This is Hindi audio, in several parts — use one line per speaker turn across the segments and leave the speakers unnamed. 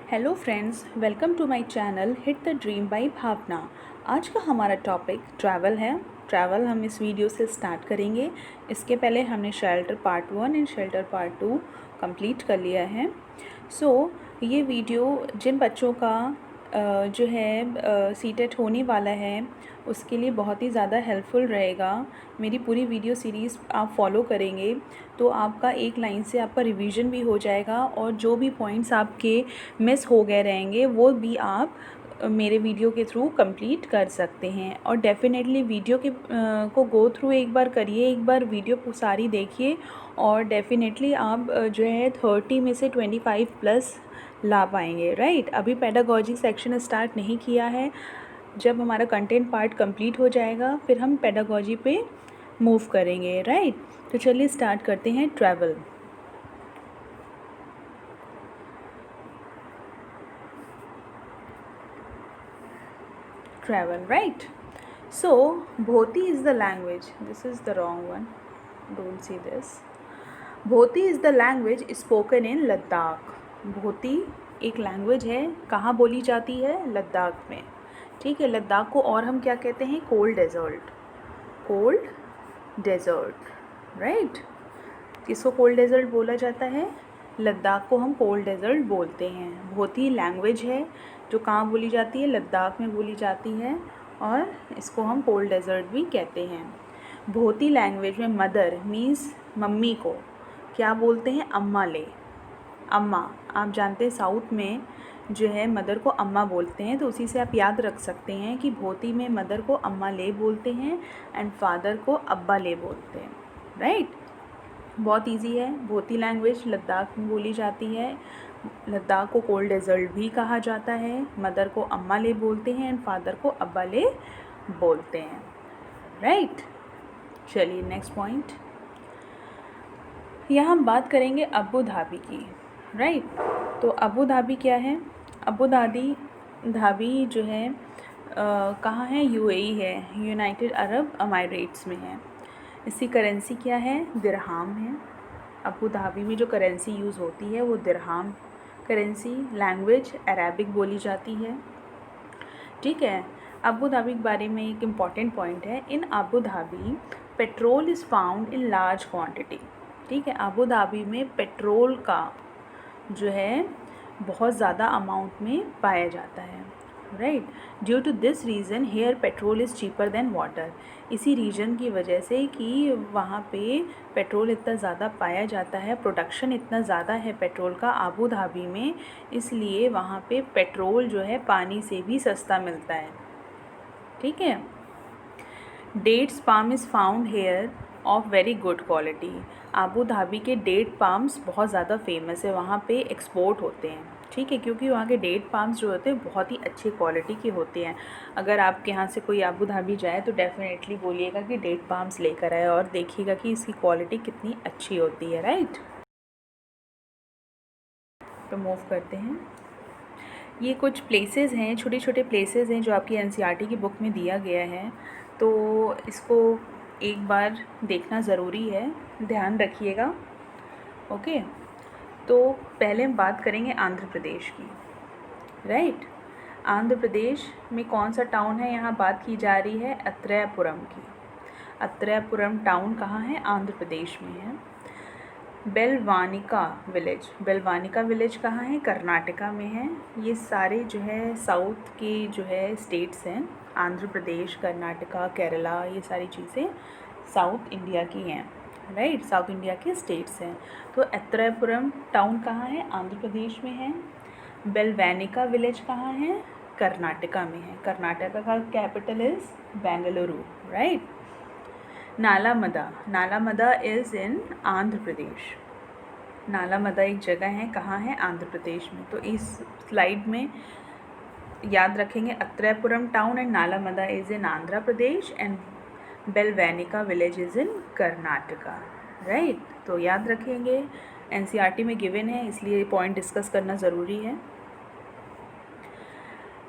Hello friends, welcome to my channel hit the dream by Bhavana. आज का हमारा टॉपिक ट्रैवल है। ट्रैवल हम इस वीडियो से स्टार्ट करेंगे। इसके पहले हमने shelter part 1 and shelter part 2 complete कर लिया है। ये वीडियो जिन बच्चों का जो है सीटेट होने वाला है उसके लिए बहुत ही ज़्यादा हेल्पफुल रहेगा। मेरी पूरी वीडियो सीरीज़ आप फॉलो करेंगे तो आपका एक लाइन से आपका रिवीजन भी हो जाएगा और जो भी पॉइंट्स आपके मिस हो गए रहेंगे वो भी आप मेरे वीडियो के थ्रू कंप्लीट कर सकते हैं। और डेफ़िनेटली वीडियो के को गो थ्रू एक बार करिए, एक बार वीडियो सारी देखिए और डेफ़िनेटली आप जो है 30 में से 25 प्लस ला पाएंगे। राइट, अभी पेडागॉजी सेक्शन स्टार्ट नहीं किया है। जब हमारा कंटेंट पार्ट कंप्लीट हो जाएगा फिर हम पेडागॉजी पे मूव करेंगे। राइट, तो चलिए स्टार्ट करते हैं। Travel right? So Bhoti is the language. This is the wrong one, don't see this. Bhoti is the language spoken in Ladakh. Bhoti एक लैंग्वेज है, कहाँ बोली जाती है? लद्दाख में। ठीक है, लद्दाख को और हम क्या कहते हैं? Cold desert. Cold desert, right. किसको कोल्ड डेजर्ट बोला जाता है? लद्दाख को हम कोल्ड डेजर्ट बोलते हैं। भोती लैंग्वेज है जो कहाँ बोली जाती है? लद्दाख में बोली जाती है और इसको हम कोल्ड डेजर्ट भी कहते हैं। भोती लैंग्वेज में मदर मीन्स मम्मी को क्या बोलते हैं? अम्मा ले। अम्मा, आप जानते हैं साउथ में जो है मदर को अम्मा बोलते हैं, तो उसी से आप याद रख सकते हैं कि भोती में मदर को अम्मा ले बोलते हैं एंड फादर को अब्बा ले बोलते हैं। राइट, बहुत इजी है। भोती लैंग्वेज लद्दाख में बोली जाती है। लद्दाख को कोल्ड डेजर्ट भी कहा जाता है। मदर को अम्मा ले बोलते हैं एंड फादर को अब्बा ले बोलते हैं। राइट, चलिए नेक्स्ट पॉइंट। यहाँ हम बात करेंगे अबू धाबी की। राइट, तो अबू धाबी क्या है? अबू धाबी जो है कहाँ है? यूएई है, यूनाइटेड अरब अमीरेट्स में है। इसकी करेंसी क्या है? दिरहाम है। अबू धाबी में जो करेंसी यूज़ होती है वो दिरहाम करेंसी। लैंग्वेज अरेबिक बोली जाती है। ठीक है, अबू धाबी के बारे में एक इम्पॉर्टेंट पॉइंट है। In Abu Dhabi petrol is found in large quantity. ठीक है, अबू धाबी में पेट्रोल का जो है बहुत ज़्यादा अमाउंट में पाया जाता है। Right, due to this reason here petrol is cheaper than water. इसी रीजन की वजह से कि वहाँ पे पेट्रोल इतना ज़्यादा पाया जाता है, प्रोडक्शन इतना ज़्यादा है पेट्रोल का अबू धाबी में, इसलिए वहाँ पे पेट्रोल जो है पानी से भी सस्ता मिलता है। ठीक है, dates palm is found here of very good quality. Abu Dhabi के डेट पाम्स बहुत ज़्यादा फेमस है, वहाँ पे एक्सपोर्ट होते हैं। ठीक है, क्योंकि वहाँ के डेट पाम्स जो होते हैं बहुत ही अच्छी क्वालिटी के होते हैं। अगर आपके यहाँ से कोई अबू धाबी जाए तो डेफिनेटली बोलिएगा कि डेट पाम्स लेकर आए और देखिएगा कि इसकी क्वालिटी कितनी अच्छी होती है। राइट, तो मूव करते हैं। ये कुछ प्लेसेस हैं, छोटे छोटे प्लेसेस हैं जो आपकी एनसीईआरटी की बुक में दिया गया है, तो इसको एक बार देखना ज़रूरी है, ध्यान रखिएगा। ओके, तो पहले हम बात करेंगे आंध्र प्रदेश की। राइट, आंध्र प्रदेश में कौन सा टाउन है? यहाँ बात की जा रही है अत्रयपुरम की। अत्रयपुरम टाउन कहाँ है? आंध्र प्रदेश में है। बेलवानिका विलेज कहाँ है? कर्नाटका में है। ये सारे जो है साउथ के जो है स्टेट्स हैं, आंध्र प्रदेश, कर्नाटका, केरला, ये सारी चीज़ें साउथ इंडिया की हैं। राइट, साउथ इंडिया के स्टेट्स हैं। तो अत्रयपुरम टाउन कहाँ है? आंध्र प्रदेश में है। बेलवानिका विलेज कहाँ है? कर्नाटका में है। कर्नाटका का capital is Bengaluru. Right, Nalamada is in Andhra Pradesh. Nalamada एक जगह है, कहाँ है? आंध्र प्रदेश में। तो इस स्लाइड में याद रखेंगे Atreyapuram town and Nalamada is in Andhra Pradesh and Belvanika village is in Karnataka. Right, तो याद रखेंगे, एनसीईआरटी में गिवन है इसलिए पॉइंट डिस्कस करना ज़रूरी है।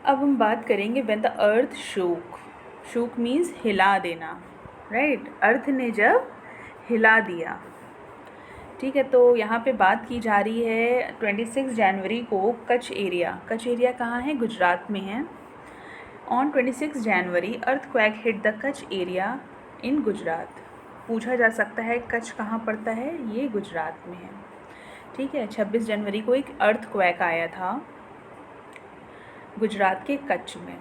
अब हम बात करेंगे when the earth shook means हिला देना। राइट, अर्थ ने जब हिला दिया। ठीक है, तो यहाँ पे बात की जा रही है 26 जनवरी को कच्छ एरिया कहाँ है? गुजरात में है। On 26 January earthquake hit the Kutch area in Gujarat. पूछा जा सकता है कच्छ कहाँ पड़ता है? ये गुजरात में है। ठीक है, 26 जनवरी को एक अर्थक्वेक आया था गुजरात के कच्छ में।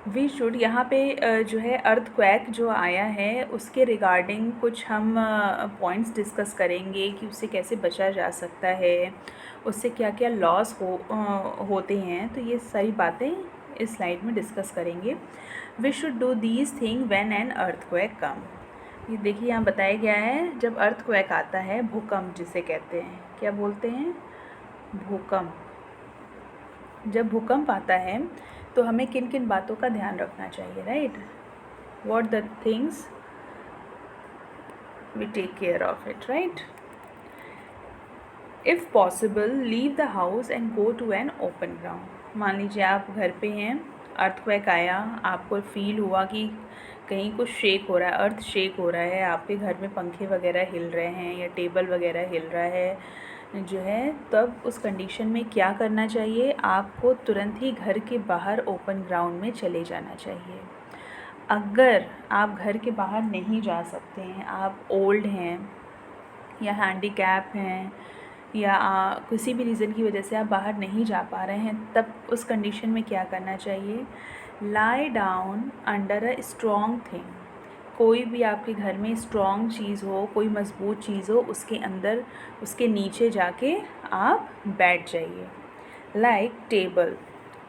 वी शुड, यहाँ पे जो है अर्थक्वेक जो आया है उसके रिगार्डिंग कुछ हम पॉइंट्स डिस्कस करेंगे कि उससे कैसे बचा जा सकता है, उससे क्या क्या लॉस होते हैं। तो ये सारी बातें इस स्लाइड में डिस्कस करेंगे। We should do these thing when an earthquake come. ये देखिए यहाँ बताया गया है, जब अर्थक्वेक आता है, भूकंप जिसे कहते हैं, क्या बोलते हैं? भूकंप। जब भूकंप आता है तो हमें किन किन बातों का ध्यान रखना चाहिए, right? What the things we take care of it, right? If possible leave the house and go to an open ground. मान लीजिए आप घर पे हैं, अर्थक्वेक आया, आपको फील हुआ कि कहीं कुछ शेक हो रहा है, अर्थ शेक हो रहा है, आपके घर में पंखे वगैरह हिल रहे हैं या टेबल वगैरह हिल रहा है जो है, तब उस कंडीशन में क्या करना चाहिए? आपको तुरंत ही घर के बाहर ओपन ग्राउंड में चले जाना चाहिए। अगर आप घर के बाहर नहीं जा सकते हैं, आप ओल्ड हैं या हैंडीकैप हैं या किसी भी रीज़न की वजह से आप बाहर नहीं जा पा रहे हैं, तब उस कंडीशन में क्या करना चाहिए? Lie down under a strong thing. कोई भी आपके घर में स्ट्रॉन्ग चीज़ हो, कोई मज़बूत चीज़ हो, उसके अंदर, उसके नीचे जाके आप बैठ जाइए। लाइक टेबल,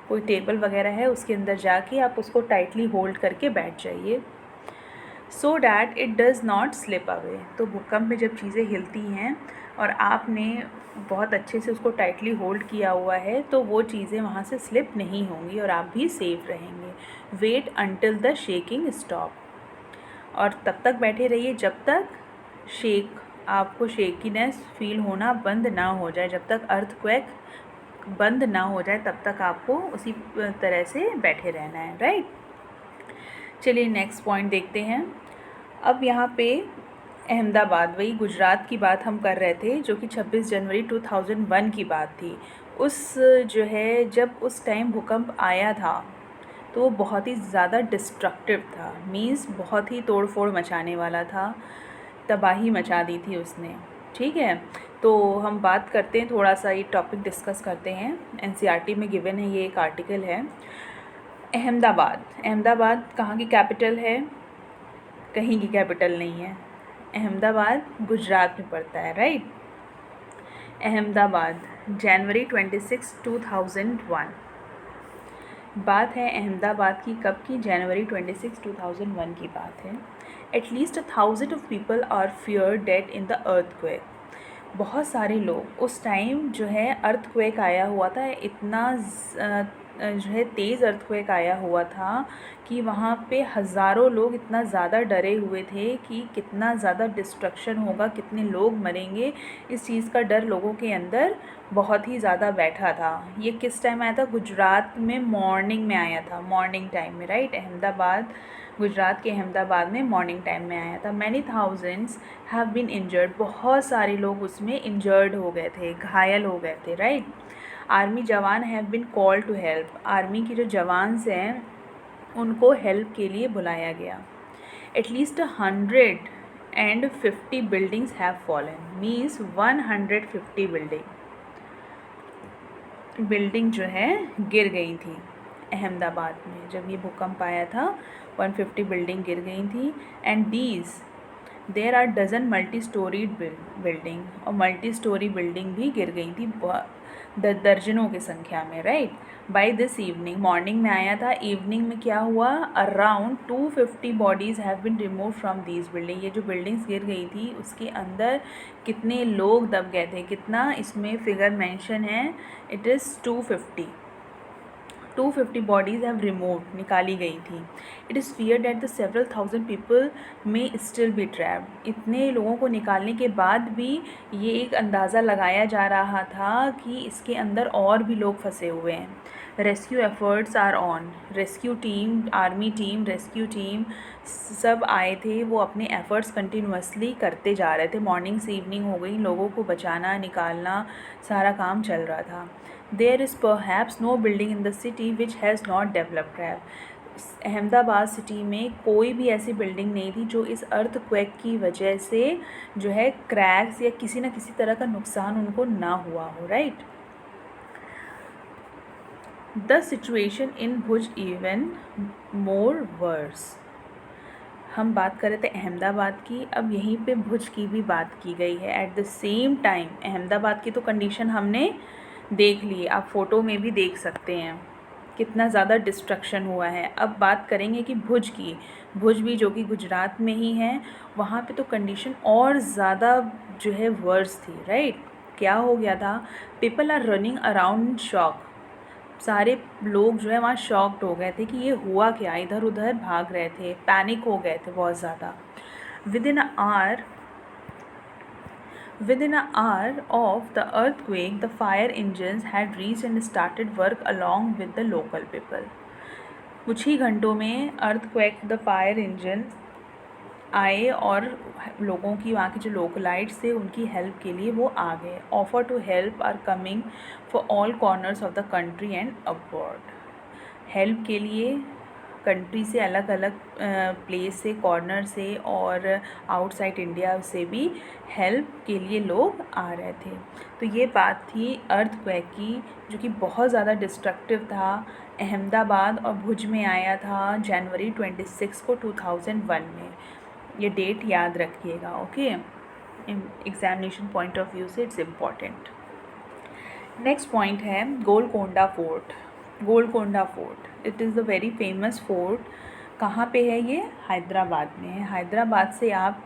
कोई टेबल वगैरह है, उसके अंदर जाके आप उसको टाइटली होल्ड करके बैठ जाइए। So that it does not slip away. तो भूकंप में जब चीज़ें हिलती हैं और आपने बहुत अच्छे से उसको टाइटली होल्ड किया हुआ है, तो वो चीज़ें वहाँ से स्लिप नहीं होंगी और आप भी सेफ रहेंगे। Wait until the shaking stop. और तब तक बैठे रहिए जब तक आपको शेकीनेस फील होना बंद ना हो जाए। जब तक अर्थक्वेक बंद ना हो जाए तब तक आपको उसी तरह से बैठे रहना है, राइट? चलिए नेक्स्ट पॉइंट देखते हैं। अब यहाँ पे अहमदाबाद, वही गुजरात की बात हम कर रहे थे, जो कि 26 जनवरी 2001 की बात थी। उस जो है, जब उस टाइम भूकंप आया था तो वो बहुत ही ज़्यादा डिस्ट्रक्टिव था, मीन्स बहुत ही तोड़ फोड़ मचाने वाला था, तबाही मचा दी थी उसने। ठीक है, तो हम बात करते हैं, थोड़ा सा ये टॉपिक डिस्कस करते हैं। एनसीईआरटी में गिवन है, ये एक आर्टिकल है। अहमदाबाद कहाँ की कैपिटल है? कहीं की कैपिटल नहीं है। अहमदाबाद गुजरात में पड़ता है, राइट? अहमदाबाद, जनवरी 26, 2001। बात है अहमदाबाद की, कब की? जनवरी 26, 2001 की बात है। At least 1000 of people are fear dead in the earthquake. बहुत सारे लोग, उस टाइम जो है अर्थक्वेक आया हुआ था, इतना जो है तेज़ अर्थक्वेक आया हुआ था कि वहाँ पे हज़ारों लोग इतना ज़्यादा डरे हुए थे कि कितना ज़्यादा डिस्ट्रक्शन होगा, कितने लोग मरेंगे, इस चीज़ का डर लोगों के अंदर बहुत ही ज़्यादा बैठा था। ये किस टाइम आया था? गुजरात में मॉर्निंग में आया था, मॉर्निंग टाइम में, राइट? अहमदाबाद, गुजरात के अहमदाबाद में मॉर्निंग टाइम में आया था। Many thousands have been injured. बहुत सारे लोग उसमें इंजर्ड हो गए थे, घायल हो गए थे, right? Army jawan have been called to help. Army के जो जवान्स हैं उनको हेल्प के लिए बुलाया गया। At least 150 buildings have fallen, means 150 building जो है गिर गई थी अहमदाबाद में। जब ये भूकंप आया था 150 बिल्डिंग गिर गई थी। And there are dozen multi storied building, और मल्टी स्टोरी बिल्डिंग भी गिर गई थी दर्जनों की संख्या में, right? By this evening, morning में आया था, इवनिंग में क्या हुआ? Around 250 bodies have been remove from these building. ये जो बिल्डिंग्स गिर गई थी उसके अंदर कितने लोग दब गए थे, कितना इसमें फिगर मेंशन है? It is 250 250 bodies have removed, निकाली गई थी. It is feared that the several thousand people may still be trapped. इतने लोगों को निकालने के बाद भी ये एक अंदाज़ा लगाया जा रहा था कि इसके अंदर और भी लोग फंसे हुए हैं. Rescue efforts are on. Rescue team, army team, rescue team सब आए थे. वो अपने एफ़र्ट्स कंटिन्यूसली करते जा रहे थे. मॉर्निंग से इवनिंग हो गई, लोगों को बचाना, निकालना, सारा काम चल रहा था. There is perhaps no building in the city which has not developed है. अहमदाबाद सिटी में कोई भी ऐसी बिल्डिंग नहीं थी जो इस अर्थक्वेक की वजह से जो है क्रैक्स या किसी न किसी तरह का नुकसान उनको ना हुआ हो. Right. The situation in Bhuj even more verse. हम बात कर रहे थे अहमदाबाद की, अब यहीं पे भुज की भी बात की गई है. At the same time Ahmedabad की तो कंडीशन हमने देख ली, आप फ़ोटो में भी देख सकते हैं कितना ज़्यादा डिस्ट्रक्शन हुआ है. अब बात करेंगे कि भुज की. भुज भी जो कि गुजरात में ही है, वहाँ पे तो कंडीशन और ज़्यादा जो है वर्स थी. राइट. क्या हो गया था? People are running around shock. सारे लोग जो है वहाँ शॉक्ड हो गए थे कि ये हुआ क्या, इधर उधर भाग रहे थे, पैनिक हो गए थे बहुत ज़्यादा. Within a hour of the earthquake the fire engines had reached and started work along with the local people. कुछ ही घंटों में अर्थक्वेक द फायर इंजन आए और लोगों की, वहाँ के जो लोकलाइट्स थे उनकी हेल्प के लिए वो आ गए. Offer to help are coming for all corners of the country and abroad. Help के लिए कंट्री से, अलग अलग प्लेस से, कॉर्नर से और आउटसाइड इंडिया से भी हेल्प के लिए लोग आ रहे थे. तो ये बात थी अर्थक्वेक की, जो कि बहुत ज़्यादा डिस्ट्रक्टिव था. अहमदाबाद और भुज में आया था जनवरी 26 को 2001 में. ये डेट याद रखिएगा. Okay, examination point of view से इट्स इम्पॉर्टेंट. नेक्स्ट पॉइंट है Golconda fort. Golconda fort, it is the very famous fort. कहाँ पे है ये? हैदराबाद में है. हैदराबाद से आप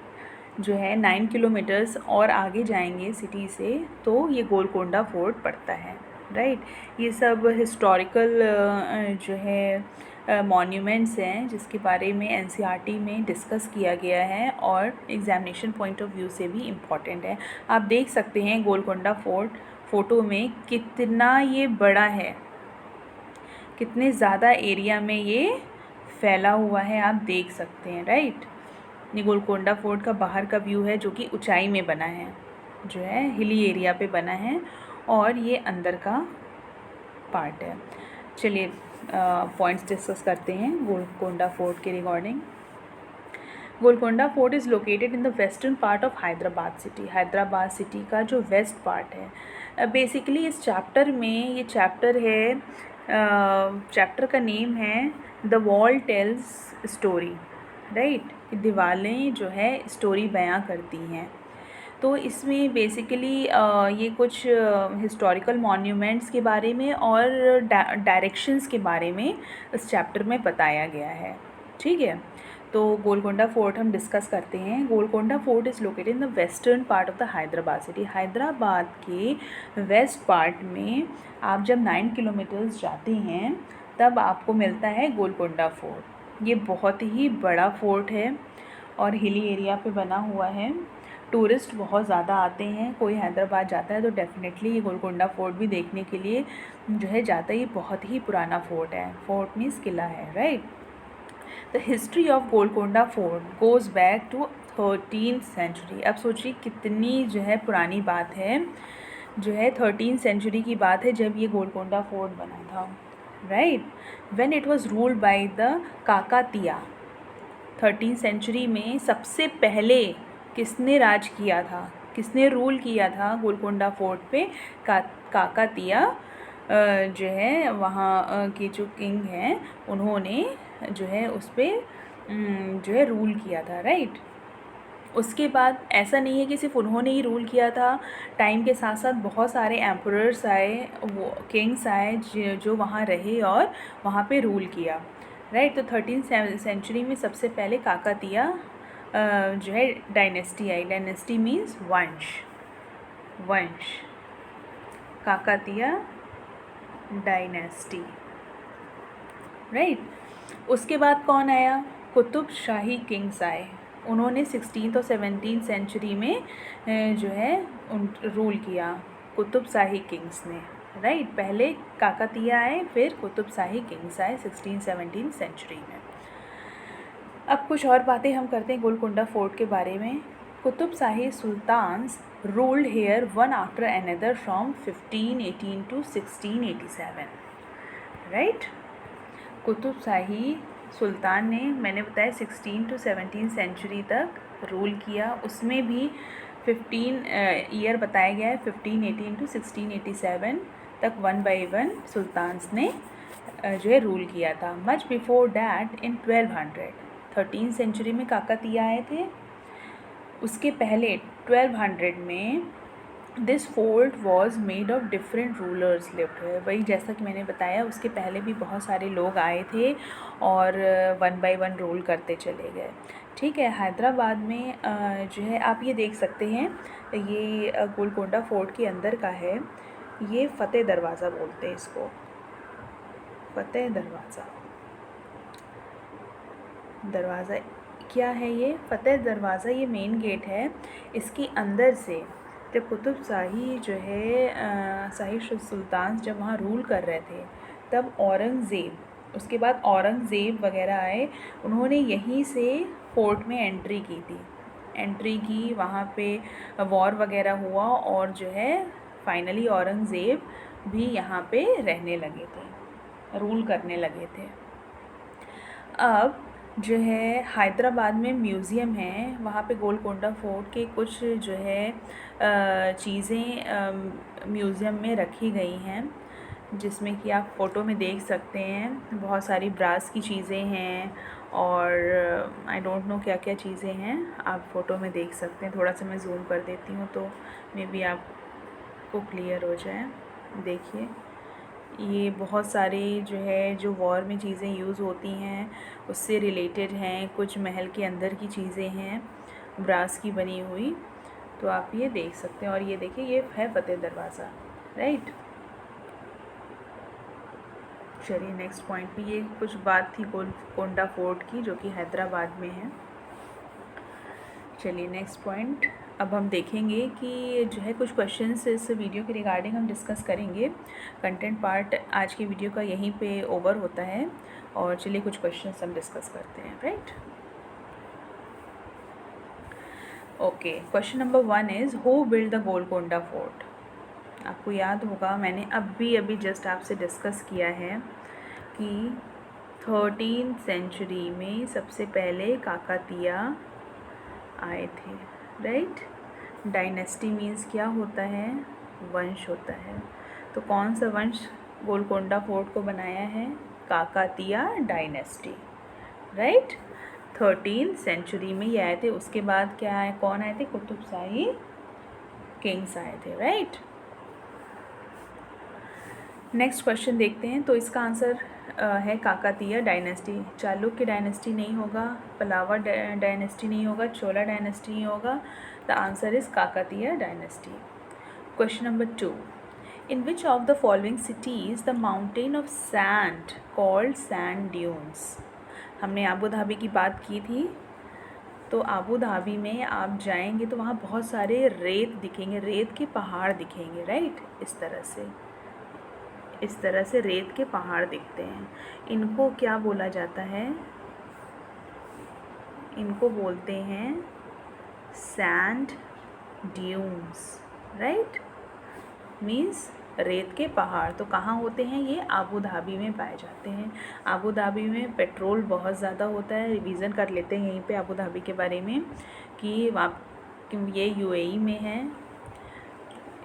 जो है 9 किलोमीटर्स और आगे जाएंगे सिटी से तो ये गोलकोंडा फोर्ट पड़ता है. राइट. ये सब हिस्टोरिकल जो है मॉन्यूमेंट्स हैं जिसके बारे में एनसीईआरटी में डिस्कस किया गया है और एग्जामिनेशन पॉइंट ऑफ व्यू से भी इम्पॉर्टेंट है. आप देख सकते हैं गोलकोंडा फोर्ट फ़ोटो में कितना ये बड़ा है, कितने ज़्यादा एरिया में ये फैला हुआ है, आप देख सकते हैं. राइट. ये गोलकोंडा फोर्ट का बाहर का व्यू है जो कि ऊंचाई में बना है, जो है हिली एरिया पे बना है, और ये अंदर का पार्ट है. चलिए पॉइंट्स डिस्कस करते हैं गोलकोंडा फोर्ट के regarding. Golconda fort is located in the western part of Hyderabad city. Hyderabad city का जो वेस्ट पार्ट है. बेसिकली इस चैप्टर में, ये चैप्टर है, चैप्टर का नेम है the wall tells story. Right. दीवारें जो है स्टोरी बयां करती हैं. तो इसमें बेसिकली ये कुछ हिस्टोरिकल मॉन्यूमेंट्स के बारे में और डायरेक्शंस के बारे में इस चैप्टर में बताया गया है. ठीक है. तो गोलकोंडा फोर्ट हम डिस्कस करते हैं. Golconda fort is located in the western part of the Hyderabad city. Hyderabad के वेस्ट पार्ट में आप जब 9 किलोमीटर्स जाते हैं तब आपको मिलता है गोलकोंडा फोर्ट. ये बहुत ही बड़ा फोर्ट है और हिली एरिया पे बना हुआ है. टूरिस्ट बहुत ज़्यादा आते हैं. कोई हैदराबाद जाता है तो डेफिनेटली ये गोलकोंडा फोर्ट भी देखने के लिए जो है जाता है. ये बहुत ही पुराना फोर्ट है. फोर्ट मीन्स किला है. Right. The history of Golconda fort goes back to 13th century. अब सोचिए कितनी जो है पुरानी बात है, जो है 13th सेंचुरी की बात है जब ये गोलकोंडा फोर्ट बना था. Right. When it was ruled by the Kakatiya. 13th century में सबसे पहले किसने राज किया था, किसने रूल किया था गोलकोंडा फोर्ट पे? काकातिया जो है वहाँ के जो किंग हैं उन्होंने जो है उस पर जो है रूल किया था. राइट. उसके बाद ऐसा नहीं है कि सिर्फ उन्होंने ही रूल किया था. टाइम के साथ साथ बहुत सारे एम्परर्स आए, वो किंग्स आए जो वहाँ रहे और वहाँ पे रूल किया. राइट. तो 13th सेंचुरी में सबसे पहले काकातिया जो है डायनेस्टी आई. डायनेस्टी मीन्स वंश. वंश. काकातिया डायनेस्टी. राइट। उसके बाद कौन आया? कुतुब शाही किंग्स आए। उन्होंने 16th और 17th सेंचुरी में जो है उन रूल किया, कुतुब शाही किंग्स ने, राइट। पहले काकतीय आए, फिर कुतुब शाही किंग्स आए 16th-17th सेंचुरी में। अब कुछ और बातें हम करते हैं गोलकुंडा फोर्ट के बारे में। Qutub Shahi sultans ruled here one after another from 1518 to 1687, right. Qutub Shahi सुल्तान ने, मैंने बताया 16 to 17 सेंचुरी तक रूल किया। उसमें भी 15 ईयर बताया गया है, 1518 to 1687 तक 1 by 1 सुल्तान्स ने जो है रूल किया था। Much before that in 1200, 13 century में काकतीय आए थे। उसके पहले 1200 में this fort was made of different rulers lived है। वही जैसा कि मैंने बताया, उसके पहले भी बहुत सारे लोग आए थे और 1 by 1 रूल करते चले गए, ठीक है। हैदराबाद में जो है आप ये देख सकते हैं, ये गोलकोंडा फोर्ट के अंदर का है। ये फ़तेह दरवाज़ा बोलते हैं इसको, फ़तेह दरवाज़ा। दरवाज़ा क्या है ये? फ़तेह दरवाज़ा ये मेन गेट है। इसके अंदर से जब कुतुब शाही जो है शाही सुल्तान जब वहाँ रूल कर रहे थे, तब औरंगज़ेब, उसके बाद औरंगज़ेब वगैरह आए, उन्होंने यहीं से फोर्ट में एंट्री की, वहाँ पे वॉर वगैरह हुआ और जो है फाइनली औरंगज़ेब भी यहाँ पे रहने लगे थे, रूल करने लगे थे। अब जो है हैदराबाद में म्यूज़ियम है, वहाँ पे गोलकोंडा फोर्ट के कुछ जो है चीज़ें म्यूज़ियम में रखी गई हैं, जिसमें कि आप फ़ोटो में देख सकते हैं। बहुत सारी ब्रास की चीज़ें हैं और आई डोंट नो क्या क्या चीज़ें हैं, आप फ़ोटो में देख सकते हैं। थोड़ा सा मैं जूम कर देती हूँ तो मे बी आपको क्लियर हो जाए। देखिए, ये बहुत सारे जो है जो वॉर में चीज़ें यूज़ होती हैं उससे रिलेटेड हैं। कुछ महल के अंदर की चीज़ें हैं ब्रास की बनी हुई, तो आप ये देख सकते हैं। और ये देखिए, ये है फ़तेह दरवाज़ा, राइट। चलिए नेक्स्ट पॉइंट पे, ये कुछ बात थी गोलकोंडा फोर्ट की जो कि हैदराबाद में है। चलिए नेक्स्ट पॉइंट, अब हम देखेंगे कि जो है कुछ क्वेश्चंस इस वीडियो के रिगार्डिंग हम डिस्कस करेंगे। कंटेंट पार्ट आज की वीडियो का यहीं पे ओवर होता है और चलिए कुछ क्वेश्चंस हम डिस्कस करते हैं, right. Okay, question number 1 is who build the Golconda fort. आपको याद होगा, मैंने अभी जस्ट आपसे डिस्कस किया है कि 13th सेंचुरी में सबसे पहले काकतीय आए थे, राइट। डायनेस्टी मीन्स क्या होता है? वंश होता है। तो कौन सा वंश गोलकोंडा फोर्ट को बनाया है? Kakatiya dynasty, right. 13th century में ये आए थे। उसके बाद क्या आए, कौन आए थे? कुतुब शाही किंग्स आए थे, राइट। नेक्स्ट क्वेश्चन देखते हैं। तो इसका आंसर है काकतीय डायनेस्टी। चालुक्य डायनेस्टी नहीं होगा, पल्लवा डायनेस्टी नहीं होगा, चोला डायनेस्टी नहीं होगा। The answer is Kakatiya dynasty. Question number 2, in which of the following cities the mountain of sand called sand dunes. हमने आबू धाबी की बात की थी, तो आबू धाबी में आप जाएंगे तो वहाँ बहुत सारे रेत दिखेंगे, रेत के पहाड़ दिखेंगे, राइट। इस तरह से रेत के पहाड़ दिखते हैं। इनको क्या बोला जाता है? इनको बोलते हैं सैंड ड्यून्स, राइट, मीन्स रेत के पहाड़। तो कहाँ होते हैं ये? आबू धाबी में पाए जाते हैं। आबू धाबी में पेट्रोल बहुत ज़्यादा होता है। रिवीजन कर लेते हैं यहीं पे आबू धाबी के बारे में कि ये यूएई में है,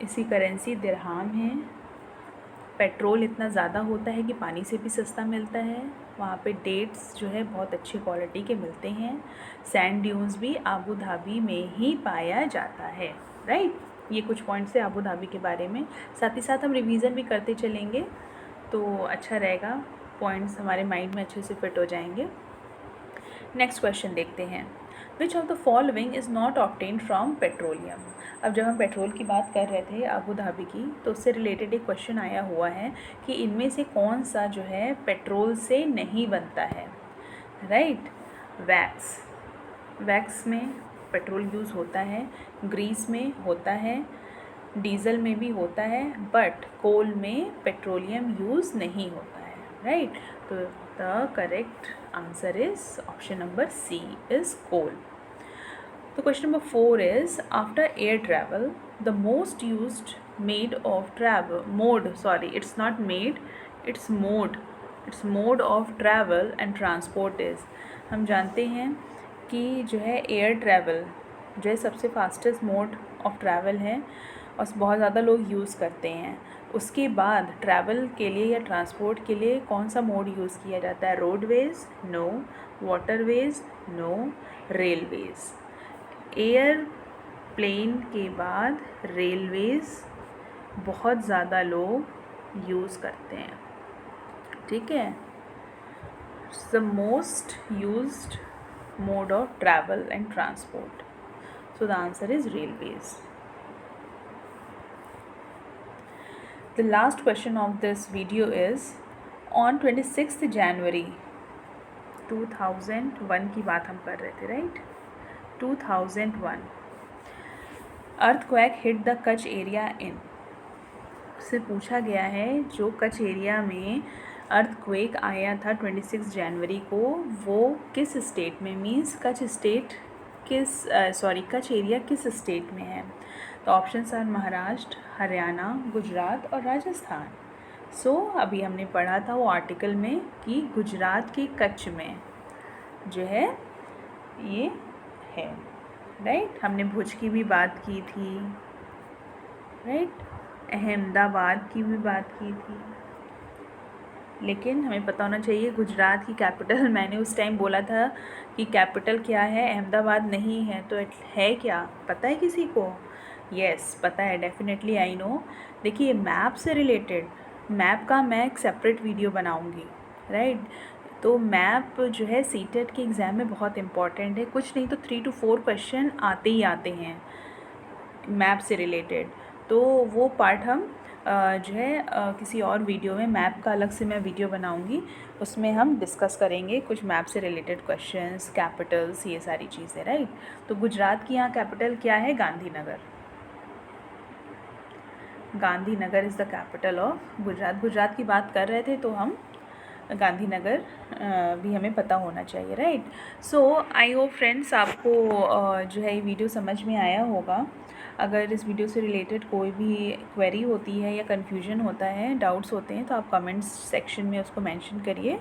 इसी करेंसी दिरहाम है। पेट्रोल इतना ज़्यादा होता है कि पानी से भी सस्ता मिलता है। वहाँ पे डेट्स जो है बहुत अच्छी क्वालिटी के मिलते हैं। सैंड ड्यून्स भी आबू धाबी में ही पाया जाता है, राइट। ये कुछ पॉइंट्स है आबू धाबी के बारे में। साथ ही साथ हम रिवीजन भी करते चलेंगे तो अच्छा रहेगा, पॉइंट्स हमारे माइंड में अच्छे से फिट हो जाएंगे। नेक्स्ट क्वेश्चन देखते हैं। Which of the following is not obtain from petroleum. अब जब हम पेट्रोल की बात कर रहे थे अबू धाबी की, तो उससे रिलेटेड एक क्वेश्चन आया हुआ है कि इनमें से कौन सा जो है पेट्रोल से नहीं बनता है, राइट। वैक्स, वैक्स में पेट्रोल यूज़ होता है, ग्रीस में होता है, डीजल में भी होता है, बट कोल में पेट्रोलियम यूज़ नहीं होता है, राइट। तो the correct answer is option number C is coal. तो question number 4 is after air travel the most used made of travel mode, sorry it's not made, it's mode of travel and transport is. हम जानते हैं कि जो है एयर ट्रैवल जो है सबसे फास्टेस्ट मोड ऑफ ट्रैवल है और बहुत ज़्यादा लोग यूज़ करते हैं। उसके बाद ट्रैवल के लिए या ट्रांसपोर्ट के लिए कौन सा मोड यूज़ किया जाता है? Roadways no, waterways no, railways. Airplane के बाद रेलवेज़ बहुत ज़्यादा लोग यूज़ करते हैं, ठीक है। The most used mode of travel and transport, so the answer is railways. The last question of this video is on 26th January 2001 की बात हम कर रहे थे, right. 2001 earthquake hit the Kutch area in, से पूछा गया है जो कच्छ एरिया में अर्थक्वेक आया था 26 जनवरी को, वो किस स्टेट में, मीन्स कच्छ स्टेट किस कच्छ एरिया किस स्टेट में है। तो ऑप्शंस आर महाराष्ट्र, हरियाणा, गुजरात और राजस्थान। अभी हमने पढ़ा था वो आर्टिकल में कि गुजरात के कच्छ में जो है ये है, राइट। हमने भुज की भी बात की थी, राइट। अहमदाबाद की भी बात की थी, लेकिन हमें पता होना चाहिए गुजरात की कैपिटल, मैंने उस टाइम बोला था कि कैपिटल क्या है, अहमदाबाद नहीं है, तो है क्या, पता है किसी को? यस पता है, डेफिनेटली आई नो। देखिए मैप से रिलेटेड, मैप का मैं एक सेपरेट वीडियो बनाऊंगी, राइट। तो मैप जो है सीटेट के एग्ज़ाम में बहुत इंपॉर्टेंट है, कुछ नहीं तो 3 to 4 क्वेश्चन आते ही आते हैं मैप से रिलेटेड। तो वो पार्ट हम जो है किसी और वीडियो में, मैप का अलग से मैं वीडियो बनाऊंगी, उसमें हम डिस्कस करेंगे कुछ मैप से रिलेटेड क्वेश्चंस, कैपिटल्स, ये सारी चीज़ें, राइट। तो गुजरात की यहाँ कैपिटल क्या है? Gandhinagar. Gandhinagar is the capital of Gujarat. Gujarat की बात कर रहे थे तो हम गांधीनगर भी हमें पता होना चाहिए, राइट। आई होप फ्रेंड्स आपको जो है ये वीडियो समझ में आया होगा। अगर इस वीडियो से रिलेटेड कोई भी क्वेरी होती है या कन्फ्यूजन होता है, डाउट्स होते हैं, तो आप कमेंट्स सेक्शन में उसको मेंशन करिए,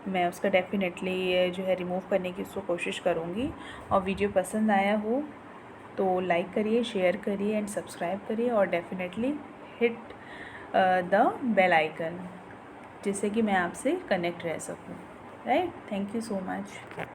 मैं उसका डेफिनेटली जो है रिमूव करने की उसको कोशिश करूँगी। और वीडियो पसंद आया हो तो लाइक करिए, शेयर करिए एंड सब्सक्राइब करिए, और definitely hit the bell icon, जिससे कि मैं आपसे कनेक्ट रह सकूँ, right. Thank you so much.